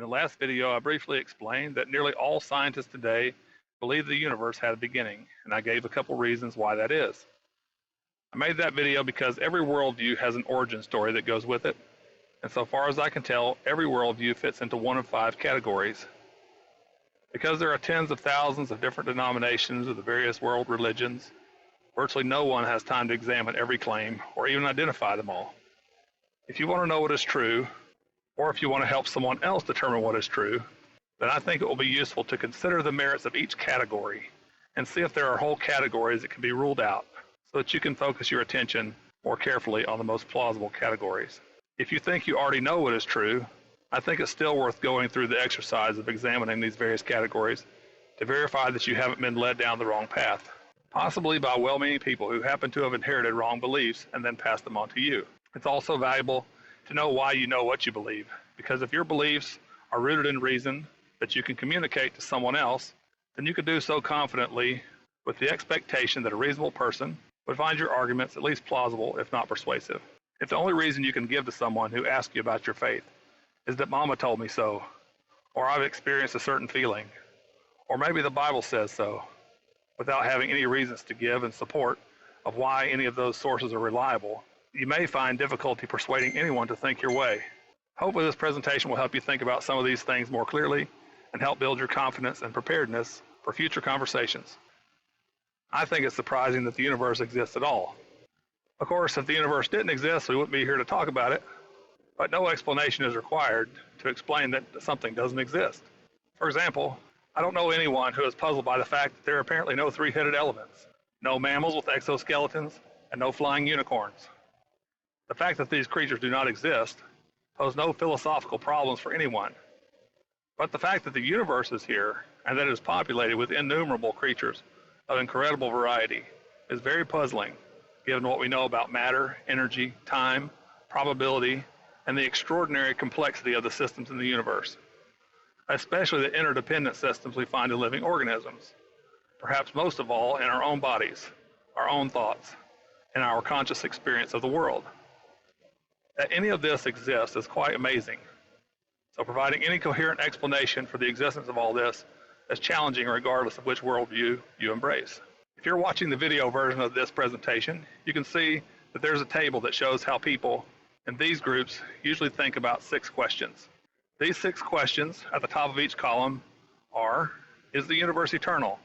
In the last video, I briefly explained that nearly all scientists today believe the universe had a beginning, and I gave a couple reasons why that is. I made that video because every worldview has an origin story that goes with it, and so far as I can tell, every worldview fits into one of 5 categories. Because there are tens of thousands of different denominations of the various world religions, virtually no one has time to examine every claim or even identify them all. If you want to know what is true, or if you want to help someone else determine what is true, then I think it will be useful to consider the merits of each category and see if there are whole categories that can be ruled out so that you can focus your attention more carefully on the most plausible categories. If you think you already know what is true, I think it's still worth going through the exercise of examining these various categories to verify that you haven't been led down the wrong path, possibly by well-meaning people who happen to have inherited wrong beliefs and then passed them on to you. It's also valuable to know why you know what you believe, because if your beliefs are rooted in reason that you can communicate to someone else, then you can do so confidently with the expectation that a reasonable person would find your arguments at least plausible, if not persuasive. If the only reason you can give to someone who asks you about your faith is that Mama told me so, or I've experienced a certain feeling, or maybe the Bible says so, without having any reasons to give in support of why any of those sources are reliable, you may find difficulty persuading anyone to think your way. Hopefully this presentation will help you think about some of these things more clearly and help build your confidence and preparedness for future conversations. I think it's surprising that the universe exists at all. Of course, if the universe didn't exist, we wouldn't be here to talk about it, but no explanation is required to explain that something doesn't exist. For example, I don't know anyone who is puzzled by the fact that there are apparently no 3-headed elephants, no mammals with exoskeletons, and no flying unicorns. The fact that these creatures do not exist pose no philosophical problems for anyone. But the fact that the universe is here and that it is populated with innumerable creatures of incredible variety is very puzzling, given what we know about matter, energy, time, probability, and the extraordinary complexity of the systems in the universe, especially the interdependent systems we find in living organisms, perhaps most of all in our own bodies, our own thoughts, and our conscious experience of the world. That any of this exists is quite amazing. So providing any coherent explanation for the existence of all this is challenging regardless of which worldview you embrace. If you're watching the video version of this presentation, you can see that there's a table that shows how people in these groups usually think about 6 questions. These 6 questions at the top of each column are: is the universe eternal?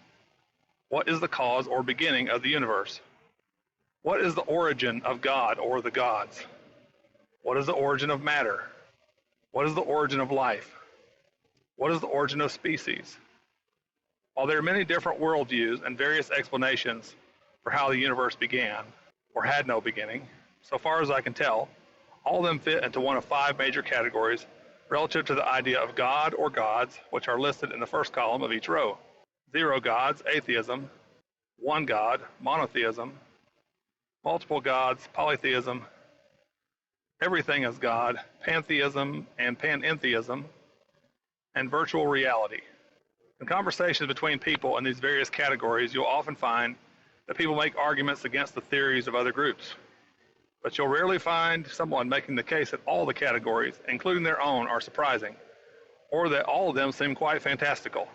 What is the cause or beginning of the universe? What is the origin of God or the gods? What is the origin of matter? What is the origin of life? What is the origin of species? While there are many different worldviews and various explanations for how the universe began, or had no beginning, so far as I can tell, all of them fit into one of 5 major categories relative to the idea of God or gods, which are listed in the first column of each row. 0 gods, atheism; 1 God, monotheism; multiple gods, polytheism; everything is God, pantheism and panentheism; and virtual reality. In conversations between people in these various categories, you'll often find that people make arguments against the theories of other groups. But you'll rarely find someone making the case that all the categories, including their own, are surprising, or that all of them seem quite fantastical.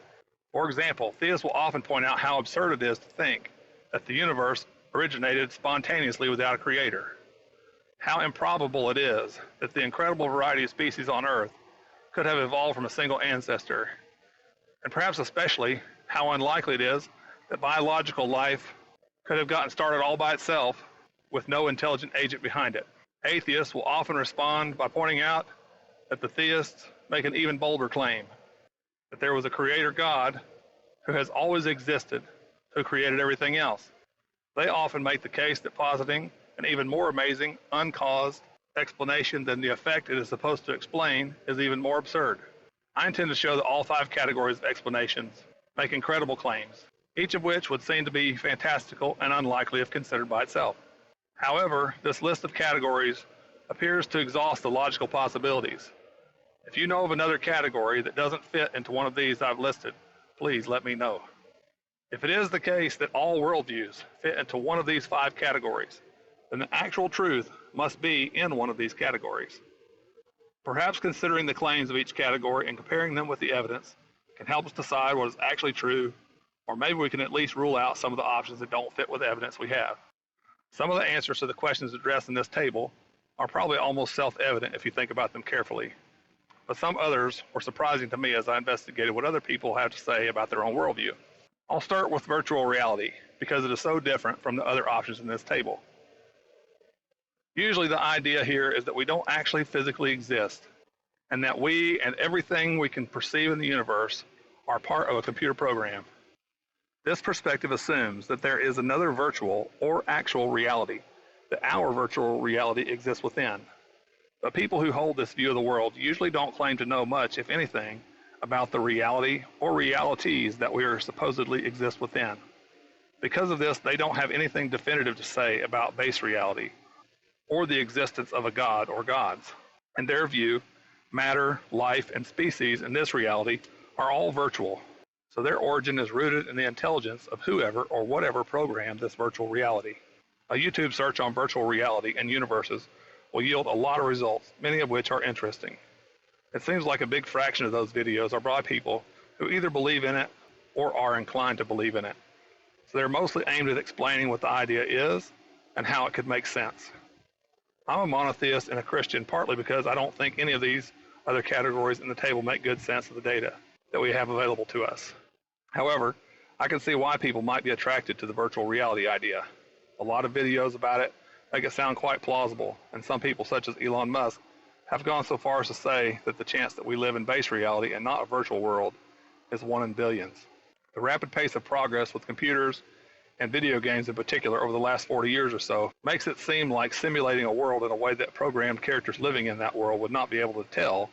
For example, theists will often point out how absurd it is to think that the universe originated spontaneously without a creator. How improbable it is that the incredible variety of species on Earth could have evolved from a single ancestor. And perhaps especially how unlikely it is that biological life could have gotten started all by itself with no intelligent agent behind it. Atheists will often respond by pointing out that the theists make an even bolder claim, that there was a creator God who has always existed, who created everything else. They often make the case that positing an even more amazing, uncaused explanation than the effect it is supposed to explain is even more absurd. I intend to show that all 5 categories of explanations make incredible claims, each of which would seem to be fantastical and unlikely if considered by itself. However, this list of categories appears to exhaust the logical possibilities. If you know of another category that doesn't fit into one of these I've listed, please let me know. If it is the case that all worldviews fit into one of these 5 categories, then the actual truth must be in one of these categories. Perhaps considering the claims of each category and comparing them with the evidence can help us decide what is actually true, or maybe we can at least rule out some of the options that don't fit with the evidence we have. Some of the answers to the questions addressed in this table are probably almost self-evident if you think about them carefully, but some others were surprising to me as I investigated what other people have to say about their own worldview. I'll start with virtual reality because it is so different from the other options in this table. Usually the idea here is that we don't actually physically exist, and that we and everything we can perceive in the universe are part of a computer program. This perspective assumes that there is another virtual or actual reality, that our virtual reality exists within. But people who hold this view of the world usually don't claim to know much, if anything, about the reality or realities that we are supposedly exist within. Because of this, they don't have anything definitive to say about base reality or the existence of a god or gods. In their view, matter, life, and species in this reality are all virtual, so their origin is rooted in the intelligence of whoever or whatever programmed this virtual reality. A YouTube search on virtual reality and universes will yield a lot of results, many of which are interesting. It seems like a big fraction of those videos are by people who either believe in it or are inclined to believe in it. So they're mostly aimed at explaining what the idea is and how it could make sense. I'm a monotheist and a Christian partly because I don't think any of these other categories in the table make good sense of the data that we have available to us. However, I can see why people might be attracted to the virtual reality idea. A lot of videos about it make it sound quite plausible, and some people, such as Elon Musk, have gone so far as to say that the chance that we live in base reality and not a virtual world is 1 in billions. The rapid pace of progress with computers and video games in particular over the last 40 years or so makes it seem like simulating a world in a way that programmed characters living in that world would not be able to tell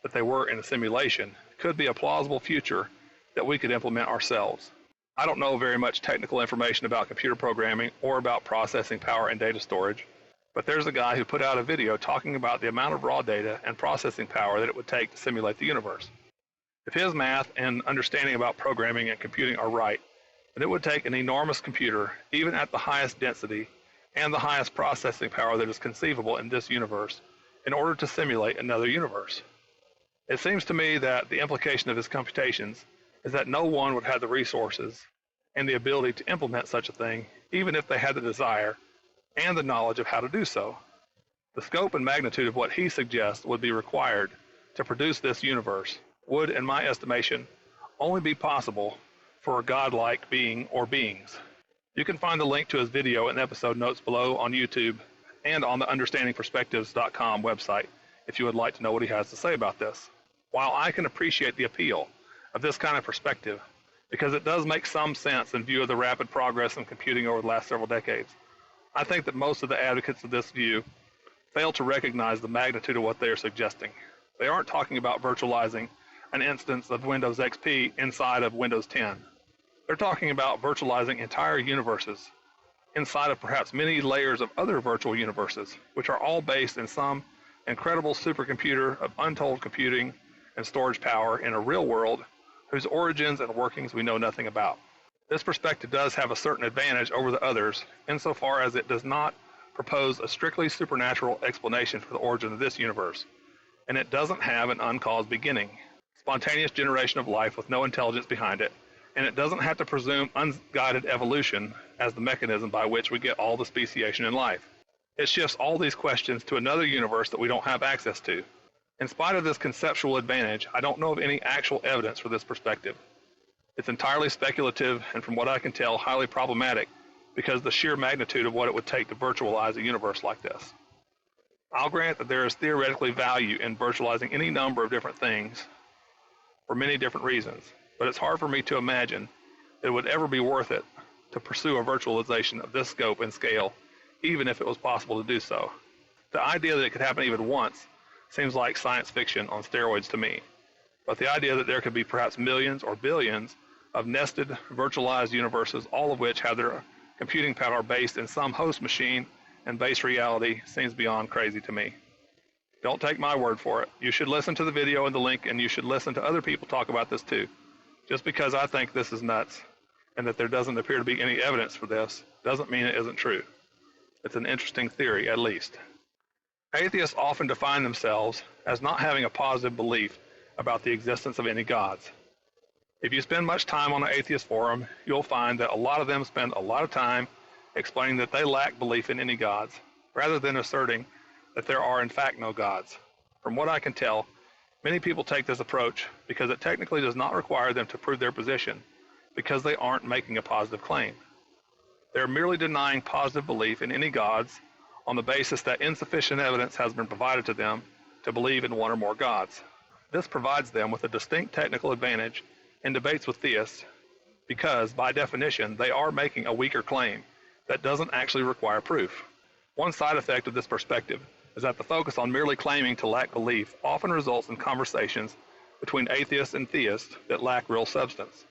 that they were in a simulation could be a plausible future that we could implement ourselves. I don't know very much technical information about computer programming or about processing power and data storage, but there's a guy who put out a video talking about the amount of raw data and processing power that it would take to simulate the universe. If his math and understanding about programming and computing are right, then it would take an enormous computer, even at the highest density and the highest processing power that is conceivable in this universe, in order to simulate another universe. It seems to me that the implication of his computations is that no one would have the resources and the ability to implement such a thing, even if they had the desire and the knowledge of how to do so. The scope and magnitude of what he suggests would be required to produce this universe would, in my estimation, only be possible for a godlike being or beings. You can find the link to his video in the episode notes below on YouTube and on the understandingperspectives.com website if you would like to know what he has to say about this. While I can appreciate the appeal of this kind of perspective, because it does make some sense in view of the rapid progress in computing over the last several decades, I think that most of the advocates of this view fail to recognize the magnitude of what they are suggesting. They aren't talking about virtualizing an instance of Windows XP inside of Windows 10. They're talking about virtualizing entire universes inside of perhaps many layers of other virtual universes, which are all based in some incredible supercomputer of untold computing and storage power in a real world whose origins and workings we know nothing about. This perspective does have a certain advantage over the others insofar as it does not propose a strictly supernatural explanation for the origin of this universe, and it doesn't have an uncaused beginning, spontaneous generation of life with no intelligence behind it, and it doesn't have to presume unguided evolution as the mechanism by which we get all the speciation in life. It shifts all these questions to another universe that we don't have access to. In spite of this conceptual advantage, I don't know of any actual evidence for this perspective. It's entirely speculative and, from what I can tell, highly problematic because of the sheer magnitude of what it would take to virtualize a universe like this. I'll grant that there is theoretically value in virtualizing any number of different things for many different reasons, but it's hard for me to imagine that it would ever be worth it to pursue a virtualization of this scope and scale, even if it was possible to do so. The idea that it could happen even once seems like science fiction on steroids to me, but the idea that there could be perhaps millions or billions of nested, virtualized universes, all of which have their computing power based in some host machine and base reality, seems beyond crazy to me. Don't take my word for it. You should listen to the video in the link, and you should listen to other people talk about this too. Just because I think this is nuts and that there doesn't appear to be any evidence for this doesn't mean it isn't true. It's an interesting theory, at least. Atheists often define themselves as not having a positive belief about the existence of any gods. If you spend much time on an atheist forum, you'll find that a lot of them spend a lot of time explaining that they lack belief in any gods, rather than asserting that there are in fact no gods. From what I can tell, many people take this approach because it technically does not require them to prove their position, because they aren't making a positive claim. They're merely denying positive belief in any gods on the basis that insufficient evidence has been provided to them to believe in one or more gods. This provides them with a distinct technical advantage in debates with theists because, by definition, they are making a weaker claim that doesn't actually require proof. One side effect of this perspective is that the focus on merely claiming to lack belief often results in conversations between atheists and theists that lack real substance.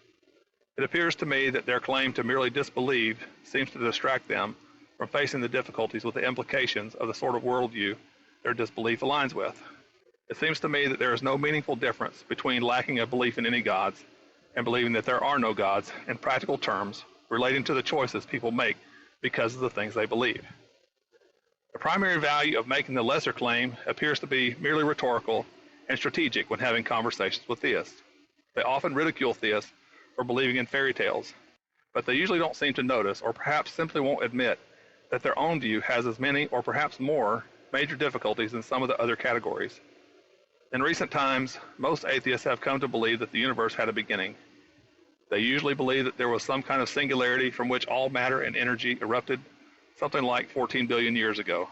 It appears to me that their claim to merely disbelieve seems to distract them from facing the difficulties with the implications of the sort of worldview their disbelief aligns with. It seems to me that there is no meaningful difference between lacking a belief in any gods and believing that there are no gods in practical terms relating to the choices people make because of the things they believe. The primary value of making the lesser claim appears to be merely rhetorical and strategic when having conversations with theists. They often ridicule theists for believing in fairy tales, but they usually don't seem to notice, or perhaps simply won't admit, that their own view has as many or perhaps more major difficulties in some of the other categories. In recent times, most atheists have come to believe that the universe had a beginning. They usually believe that there was some kind of singularity from which all matter and energy erupted something like 14 billion years ago.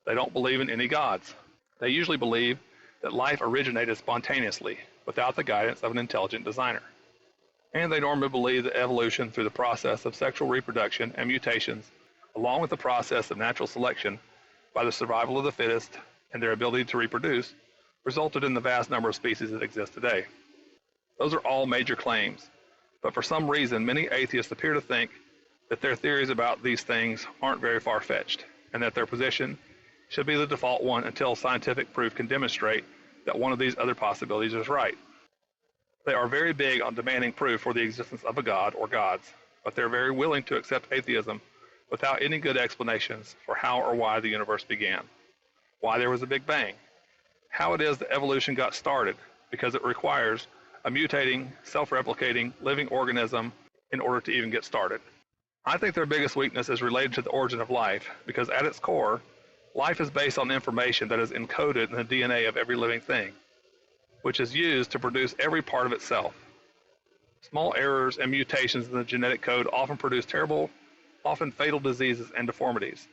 They don't believe in any gods. They usually believe that life originated spontaneously without the guidance of an intelligent designer. And they normally believe that evolution through the process of sexual reproduction and mutations, along with the process of natural selection by the survival of the fittest and their ability to reproduce, resulted in the vast number of species that exist today. Those are all major claims, but for some reason many atheists appear to think that their theories about these things aren't very far-fetched, and that their position should be the default one until scientific proof can demonstrate that one of these other possibilities is right. They are very big on demanding proof for the existence of a god or gods, but they're very willing to accept atheism without any good explanations for how or why the universe began, why there was a Big Bang, how it is that evolution got started, because it requires a mutating, self-replicating, living organism in order to even get started. I think their biggest weakness is related to the origin of life, because at its core, life is based on information that is encoded in the DNA of every living thing, which is used to produce every part of itself. Small errors and mutations in the genetic code often produce terrible, often fatal diseases and deformities.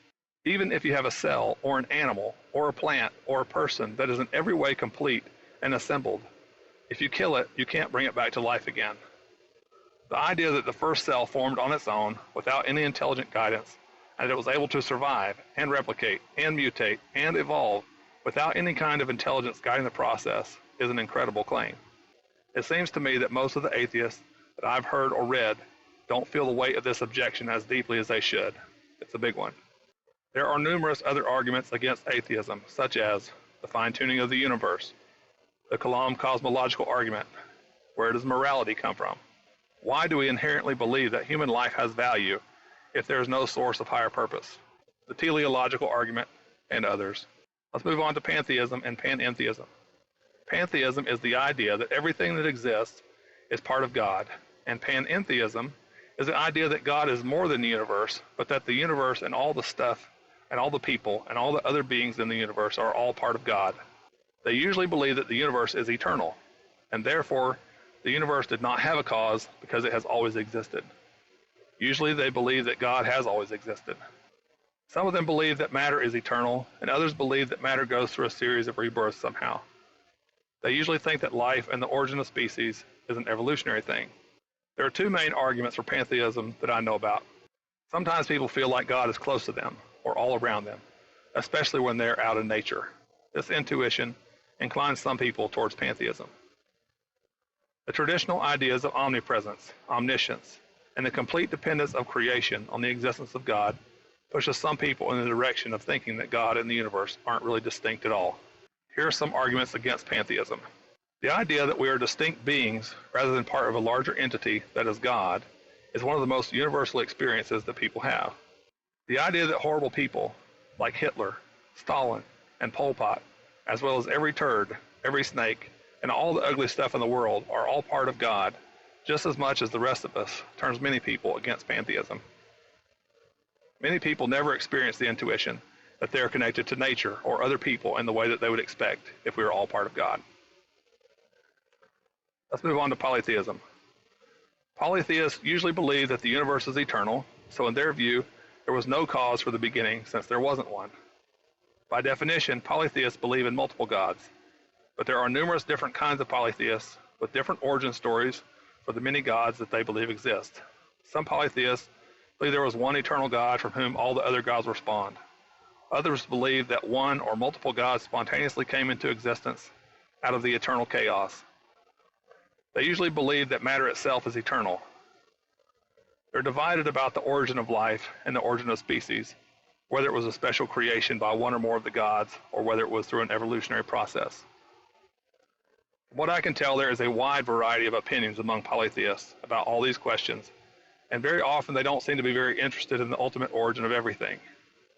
Even if you have a cell or an animal or a plant or a person that is in every way complete and assembled, if you kill it, you can't bring it back to life again. The idea that the first cell formed on its own without any intelligent guidance, and that it was able to survive and replicate and mutate and evolve without any kind of intelligence guiding the process, is an incredible claim. It seems to me that most of the atheists that I've heard or read don't feel the weight of this objection as deeply as they should. It's a big one. There are numerous other arguments against atheism, such as the fine-tuning of the universe, the Kalam cosmological argument, where does morality come from? Why do we inherently believe that human life has value if there is no source of higher purpose? The teleological argument, and others. Let's move on to pantheism and panentheism. Pantheism is the idea that everything that exists is part of God, and panentheism is the idea that God is more than the universe, but that the universe and all the stuff and all the people and all the other beings in the universe are all part of God. They usually believe that the universe is eternal, and therefore the universe did not have a cause because it has always existed. Usually they believe that God has always existed. Some of them believe that matter is eternal, and others believe that matter goes through a series of rebirths somehow. They usually think that life and the origin of species is an evolutionary thing. There are two main arguments for pantheism that I know about. Sometimes people feel like God is close to them, or all around them, especially when they're out in nature. This intuition inclines some people towards pantheism. The traditional ideas of omnipresence, omniscience, and the complete dependence of creation on the existence of God pushes some people in the direction of thinking that God and the universe aren't really distinct at all. Here are some arguments against pantheism. The idea that we are distinct beings rather than part of a larger entity that is God is one of the most universal experiences that people have. The idea that horrible people, like Hitler, Stalin, and Pol Pot, as well as every turd, every snake, and all the ugly stuff in the world are all part of God, just as much as the rest of us, turns many people against pantheism. Many people never experience the intuition that they are connected to nature or other people in the way that they would expect if we were all part of God. Let's move on to polytheism. Polytheists usually believe that the universe is eternal, so in their view, there was no cause for the beginning since there wasn't one. By definition, polytheists believe in multiple gods, but there are numerous different kinds of polytheists with different origin stories for the many gods that they believe exist. Some polytheists believe there was one eternal God from whom all the other gods were spawned. Others believe that one or multiple gods spontaneously came into existence out of the eternal chaos. They usually believe that matter itself is eternal. They're divided about the origin of life and the origin of species, whether it was a special creation by one or more of the gods, or whether it was through an evolutionary process. From what I can tell, there is a wide variety of opinions among polytheists about all these questions, and very often they don't seem to be very interested in the ultimate origin of everything.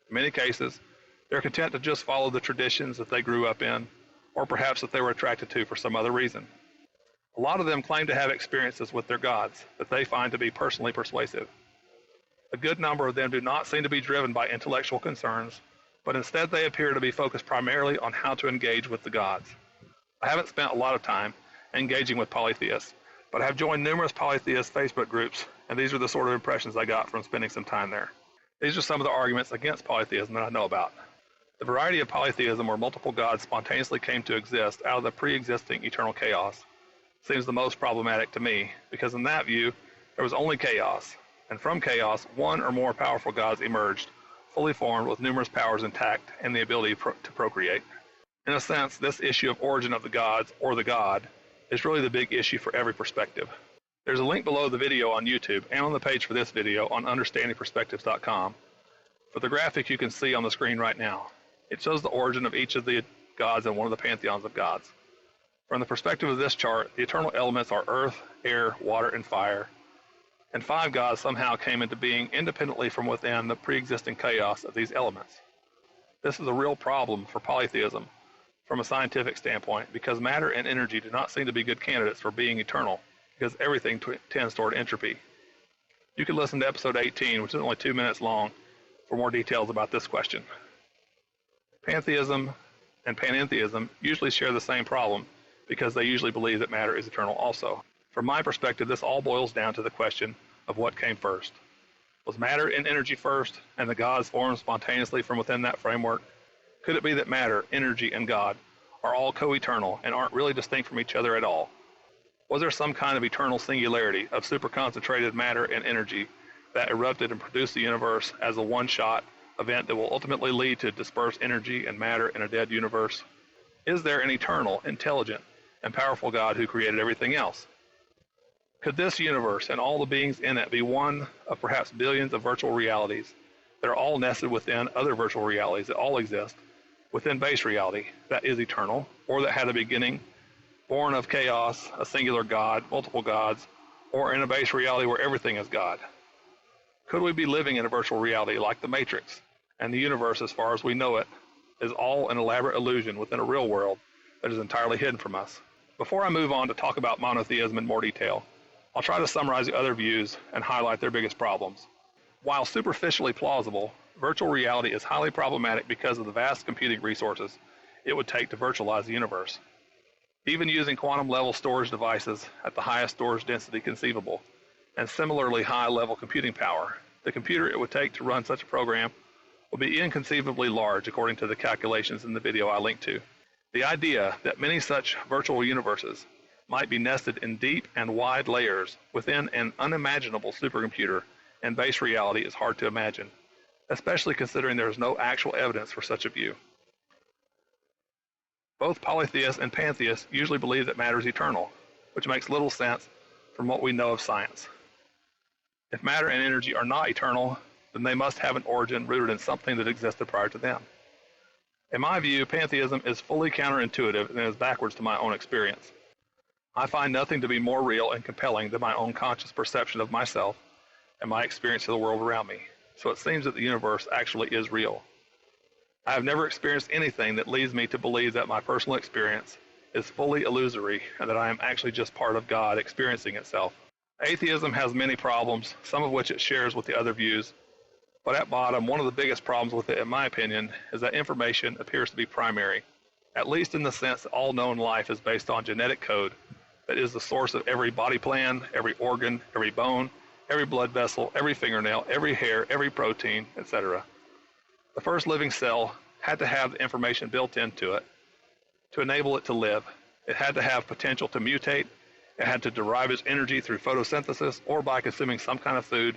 In many cases, they're content to just follow the traditions that they grew up in, or perhaps that they were attracted to for some other reason. A lot of them claim to have experiences with their gods that they find to be personally persuasive. A good number of them do not seem to be driven by intellectual concerns, but instead they appear to be focused primarily on how to engage with the gods. I haven't spent a lot of time engaging with polytheists, but I have joined numerous polytheist Facebook groups, and these are the sort of impressions I got from spending some time there. These are some of the arguments against polytheism that I know about. The variety of polytheism where multiple gods spontaneously came to exist out of the pre-existing eternal chaos seems the most problematic to me, because in that view, there was only chaos, and from chaos, one or more powerful gods emerged, fully formed with numerous powers intact and the ability to procreate. In a sense, this issue of origin of the gods, or the god, is really the big issue for every perspective. There's a link below the video on YouTube and on the page for this video on understandingperspectives.com for the graphic you can see on the screen right now. It shows the origin of each of the gods in one of the pantheons of gods. From the perspective of this chart, the eternal elements are earth, air, water, and fire, and 5 gods somehow came into being independently from within the pre-existing chaos of these elements. This is a real problem for polytheism from a scientific standpoint, because matter and energy do not seem to be good candidates for being eternal, because everything tends toward entropy. You can listen to episode 18, which is only 2 minutes long, for more details about this question. Pantheism and Panentheism usually share the same problem, because they usually believe that matter is eternal also. From my perspective, this all boils down to the question of what came first. Was matter and energy first, and the gods formed spontaneously from within that framework? Could it be that matter, energy, and God are all co-eternal and aren't really distinct from each other at all? Was there some kind of eternal singularity of super-concentrated matter and energy that erupted and produced the universe as a one-shot event that will ultimately lead to dispersed energy and matter in a dead universe? Is there an eternal, intelligent, and powerful God who created everything else? Could this universe and all the beings in it be one of perhaps billions of virtual realities that are all nested within other virtual realities that all exist within base reality that is eternal, or that had a beginning, born of chaos, a singular God, multiple gods, or in a base reality where everything is God? Could we be living in a virtual reality like the Matrix, and the universe, as far as we know it, is all an elaborate illusion within a real world that is entirely hidden from us? Before I move on to talk about monotheism in more detail, I'll try to summarize the other views and highlight their biggest problems. While superficially plausible, virtual reality is highly problematic because of the vast computing resources it would take to virtualize the universe. Even using quantum-level storage devices at the highest storage density conceivable, and similarly high-level computing power, the computer it would take to run such a program would be inconceivably large according to the calculations in the video I linked to. The idea that many such virtual universes might be nested in deep and wide layers within an unimaginable supercomputer and base reality is hard to imagine, especially considering there is no actual evidence for such a view. Both polytheists and pantheists usually believe that matter is eternal, which makes little sense from what we know of science. If matter and energy are not eternal, then they must have an origin rooted in something that existed prior to them. In my view, pantheism is fully counterintuitive and is backwards to my own experience. I find nothing to be more real and compelling than my own conscious perception of myself and my experience of the world around me, so it seems that the universe actually is real. I have never experienced anything that leads me to believe that my personal experience is fully illusory and that I am actually just part of God experiencing itself. Atheism has many problems, some of which it shares with the other views, but at bottom, one of the biggest problems with it, in my opinion, is that information appears to be primary, at least in the sense that all known life is based on genetic code that is the source of every body plan, every organ, every bone, every blood vessel, every fingernail, every hair, every protein, etc. The first living cell had to have the information built into it to enable it to live. It had to have potential to mutate. It had to derive its energy through photosynthesis or by consuming some kind of food,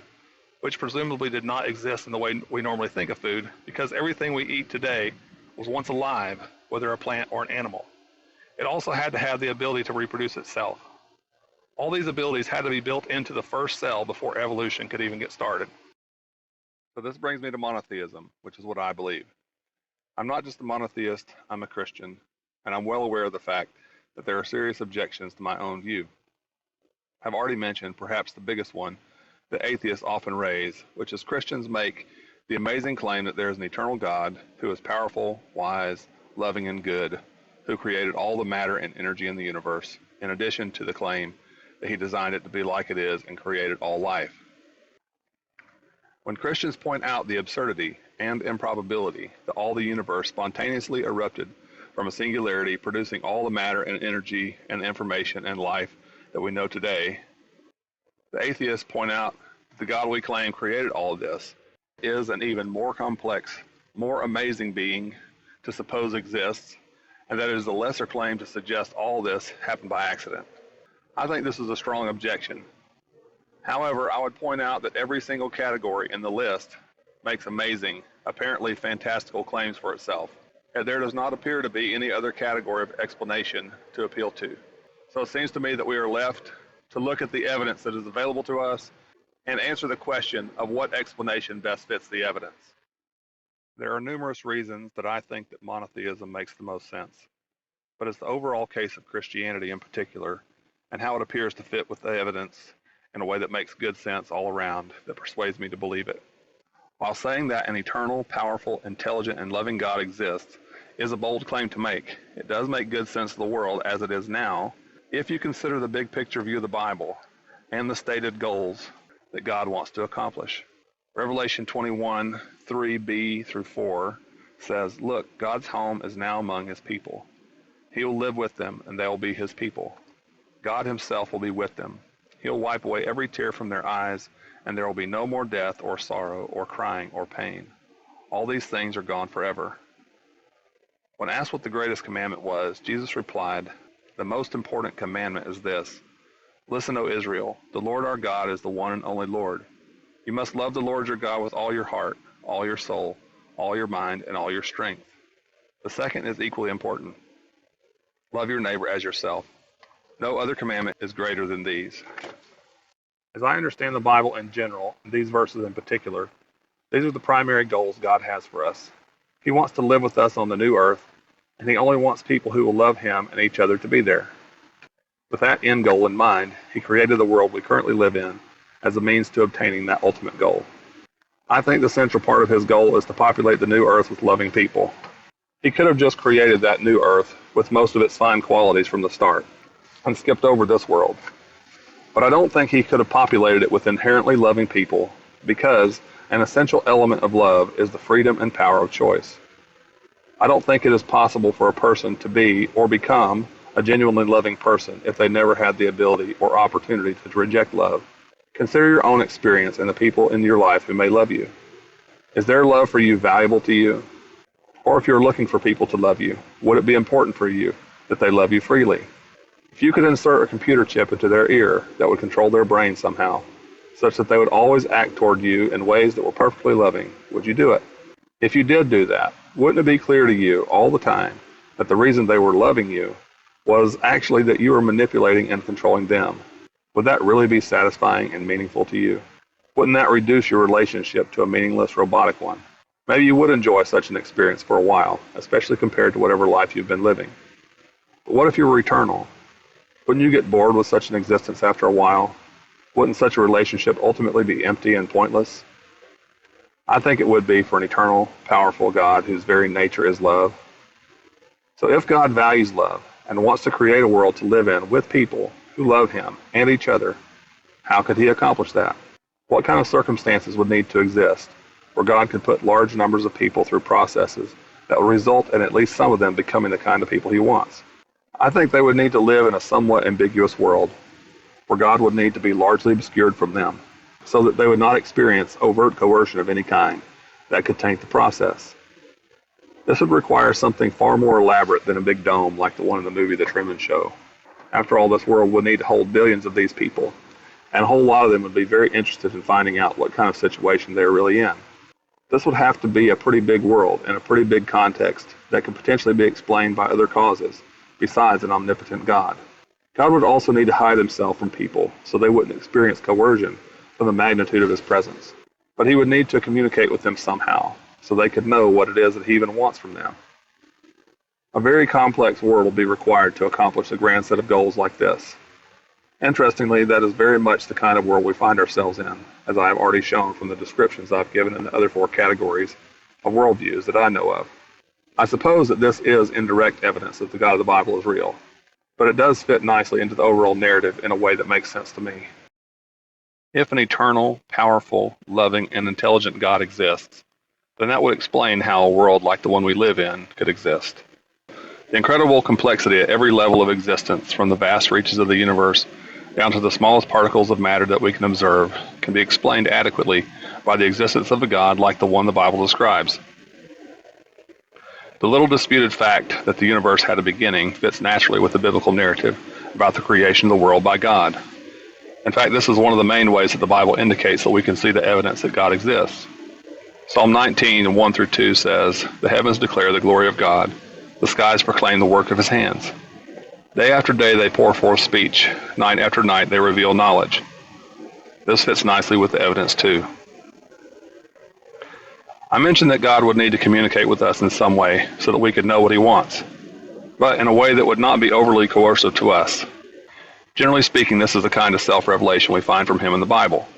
which presumably did not exist in the way we normally think of food, because everything we eat today was once alive, whether a plant or an animal. It also had to have the ability to reproduce itself. All these abilities had to be built into the first cell before evolution could even get started. So this brings me to monotheism, which is what I believe. I'm not just a monotheist, I'm a Christian, and I'm well aware of the fact that there are serious objections to my own view. I've already mentioned perhaps the biggest one that atheists often raise, which is Christians make the amazing claim that there is an eternal God who is powerful, wise, loving, and good, who created all the matter and energy in the universe, in addition to the claim that he designed it to be like it is and created all life. When Christians point out the absurdity and improbability that all the universe spontaneously erupted from a singularity, producing all the matter and energy and information and life that we know today, the atheists point out that the God we claim created all of this is an even more complex, more amazing being to suppose exists, and that it is a lesser claim to suggest all this happened by accident. I think this is a strong objection. However, I would point out that every single category in the list makes amazing, apparently fantastical claims for itself, and there does not appear to be any other category of explanation to appeal to. So it seems to me that we are left to look at the evidence that is available to us and answer the question of what explanation best fits the evidence. There are numerous reasons that I think that monotheism makes the most sense, but it's the overall case of Christianity in particular and how it appears to fit with the evidence in a way that makes good sense all around that persuades me to believe it. While saying that an eternal, powerful, intelligent, and loving God exists is a bold claim to make, it does make good sense of the world as it is now if you consider the big picture view of the Bible and the stated goals that God wants to accomplish. Revelation 21, 3b through 4 says, "Look, God's home is now among his people. He will live with them, and they will be his people. God himself will be with them. He'll wipe away every tear from their eyes, and there will be no more death or sorrow or crying or pain. All these things are gone forever." When asked what the greatest commandment was, Jesus replied, "The most important commandment is this. Listen, O Israel, the Lord our God is the one and only Lord. You must love the Lord your God with all your heart, all your soul, all your mind, and all your strength. The second is equally important. Love your neighbor as yourself. No other commandment is greater than these." As I understand the Bible in general, and these verses in particular, these are the primary goals God has for us. He wants to live with us on the new earth, and he only wants people who will love him and each other to be there. With that end goal in mind, he created the world we currently live in as a means to obtaining that ultimate goal. I think the central part of his goal is to populate the new earth with loving people. He could have just created that new earth with most of its fine qualities from the start and skipped over this world. But I don't think he could have populated it with inherently loving people, because an essential element of love is the freedom and power of choice. I don't think it is possible for a person to be or become a genuinely loving person if they never had the ability or opportunity to reject love. Consider your own experience and the people in your life who may love you. Is their love for you valuable to you? Or if you're looking for people to love you, would it be important for you that they love you freely? If you could insert a computer chip into their ear that would control their brain somehow, such that they would always act toward you in ways that were perfectly loving, would you do it? If you did do that, wouldn't it be clear to you all the time that the reason they were loving you was actually that you were manipulating and controlling them? Would that really be satisfying and meaningful to you? Wouldn't that reduce your relationship to a meaningless robotic one? Maybe you would enjoy such an experience for a while, especially compared to whatever life you've been living. But what if you were eternal? Wouldn't you get bored with such an existence after a while? Wouldn't such a relationship ultimately be empty and pointless? I think it would be for an eternal, powerful God whose very nature is love. So if God values love and wants to create a world to live in with people who love him and each other, how could he accomplish that? What kind of circumstances would need to exist where God could put large numbers of people through processes that will result in at least some of them becoming the kind of people he wants? I think they would need to live in a somewhat ambiguous world where God would need to be largely obscured from them so that they would not experience overt coercion of any kind that could taint the process. This would require something far more elaborate than a big dome like the one in the movie The Truman Show. After all, this world would need to hold billions of these people, and a whole lot of them would be very interested in finding out what kind of situation they're really in. This would have to be a pretty big world and a pretty big context that could potentially be explained by other causes besides an omnipotent God. God would also need to hide himself from people so they wouldn't experience coercion from the magnitude of his presence. But he would need to communicate with them somehow so they could know what it is that he even wants from them. A very complex world will be required to accomplish a grand set of goals like this. Interestingly, that is very much the kind of world we find ourselves in, as I have already shown from the descriptions I've given in the other 4 categories of worldviews that I know of. I suppose that this is indirect evidence that the God of the Bible is real, but it does fit nicely into the overall narrative in a way that makes sense to me. If an eternal, powerful, loving, and intelligent God exists, then that would explain how a world like the one we live in could exist. The incredible complexity at every level of existence, from the vast reaches of the universe down to the smallest particles of matter that we can observe, can be explained adequately by the existence of a God like the one the Bible describes. The little disputed fact that the universe had a beginning fits naturally with the biblical narrative about the creation of the world by God. In fact, this is one of the main ways that the Bible indicates that we can see the evidence that God exists. Psalm 19, 1 through 2 says, "The heavens declare the glory of God. The skies proclaim the work of his hands. Day after day they pour forth speech. Night after night they reveal knowledge." This fits nicely with the evidence too. I mentioned that God would need to communicate with us in some way so that we could know what he wants, but in a way that would not be overly coercive to us. Generally speaking, this is the kind of self-revelation we find from him in the Bible.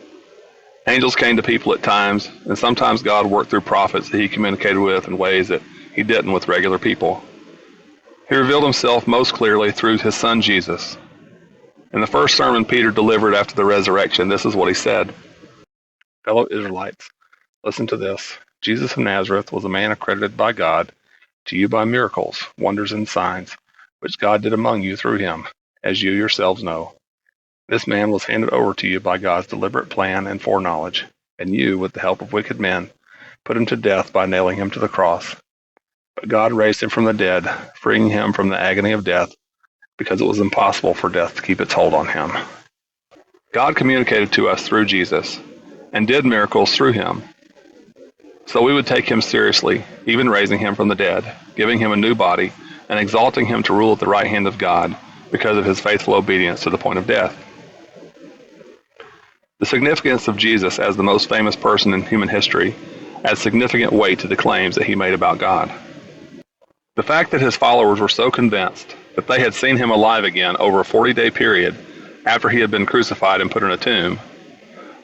Angels came to people at times, and sometimes God worked through prophets that he communicated with in ways that he didn't with regular people. He revealed himself most clearly through his son Jesus. In the first sermon Peter delivered after the resurrection, this is what he said: "Fellow Israelites, listen to this. Jesus of Nazareth was a man accredited by God to you by miracles, wonders, and signs, which God did among you through him, as you yourselves know. This man was handed over to you by God's deliberate plan and foreknowledge, and you, with the help of wicked men, put him to death by nailing him to the cross. But God raised him from the dead, freeing him from the agony of death, because it was impossible for death to keep its hold on him." God communicated to us through Jesus, and did miracles through him. So we would take him seriously, even raising him from the dead, giving him a new body, and exalting him to rule at the right hand of God because of his faithful obedience to the point of death. The significance of Jesus as the most famous person in human history adds significant weight to the claims that he made about God. The fact that his followers were so convinced that they had seen him alive again over a 40-day period after he had been crucified and put in a tomb,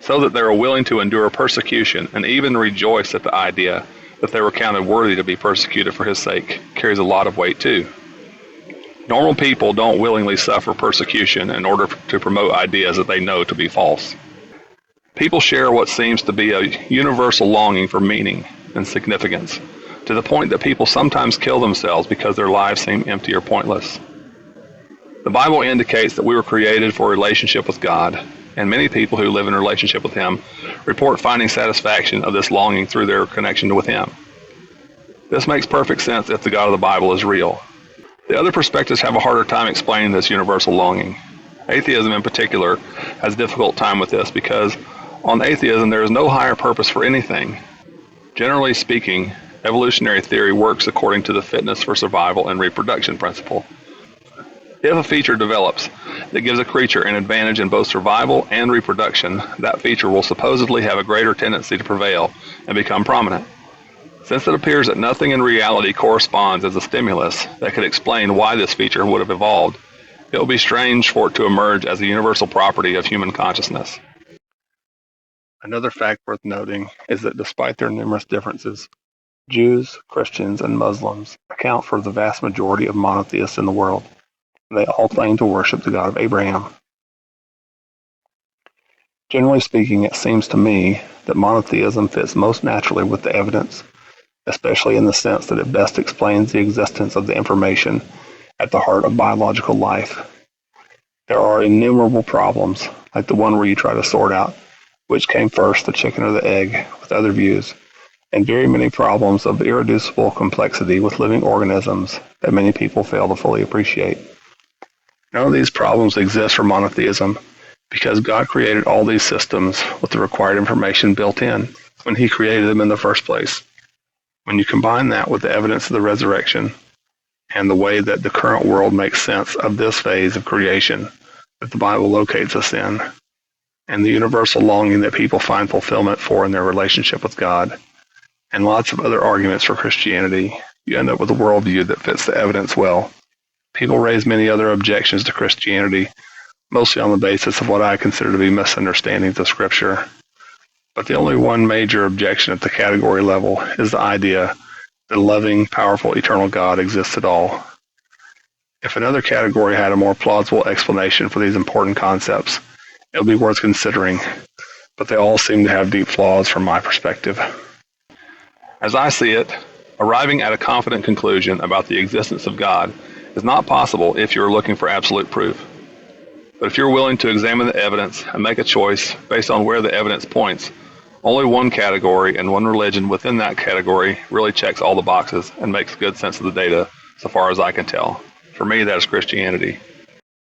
so that they were willing to endure persecution and even rejoice at the idea that they were counted worthy to be persecuted for his sake, carries a lot of weight too. Normal people don't willingly suffer persecution in order to promote ideas that they know to be false. People share what seems to be a universal longing for meaning and significance, to the point that people sometimes kill themselves because their lives seem empty or pointless. The Bible indicates that we were created for a relationship with God, and many people who live in a relationship with him report finding satisfaction of this longing through their connection with him. This makes perfect sense if the God of the Bible is real. The other perspectives have a harder time explaining this universal longing. Atheism in particular has a difficult time with this because on atheism there is no higher purpose for anything. Generally speaking, evolutionary theory works according to the fitness for survival and reproduction principle. If a feature develops that gives a creature an advantage in both survival and reproduction, that feature will supposedly have a greater tendency to prevail and become prominent. Since it appears that nothing in reality corresponds as a stimulus that could explain why this feature would have evolved, it will be strange for it to emerge as a universal property of human consciousness. Another fact worth noting is that despite their numerous differences, Jews, Christians, and Muslims account for the vast majority of monotheists in the world. They all claim to worship the God of Abraham. Generally speaking, it seems to me that monotheism fits most naturally with the evidence, especially in the sense that it best explains the existence of the information at the heart of biological life. There are innumerable problems, like the one where you try to sort out which came first, the chicken or the egg, with other views, and very many problems of irreducible complexity with living organisms that many people fail to fully appreciate. None of these problems exist for monotheism because God created all these systems with the required information built in when He created them in the first place. When you combine that with the evidence of the resurrection and the way that the current world makes sense of this phase of creation that the Bible locates us in, and the universal longing that people find fulfillment for in their relationship with God, and lots of other arguments for Christianity, you end up with a worldview that fits the evidence well. People raise many other objections to Christianity, mostly on the basis of what I consider to be misunderstandings of Scripture. But the only one major objection at the category level is the idea that a loving, powerful, eternal God exists at all. If another category had a more plausible explanation for these important concepts, it would be worth considering, but they all seem to have deep flaws from my perspective. As I see it, arriving at a confident conclusion about the existence of God is not possible if you are looking for absolute proof. But if you're willing to examine the evidence and make a choice based on where the evidence points, only one category and one religion within that category really checks all the boxes and makes good sense of the data, so far as I can tell. For me, that is Christianity.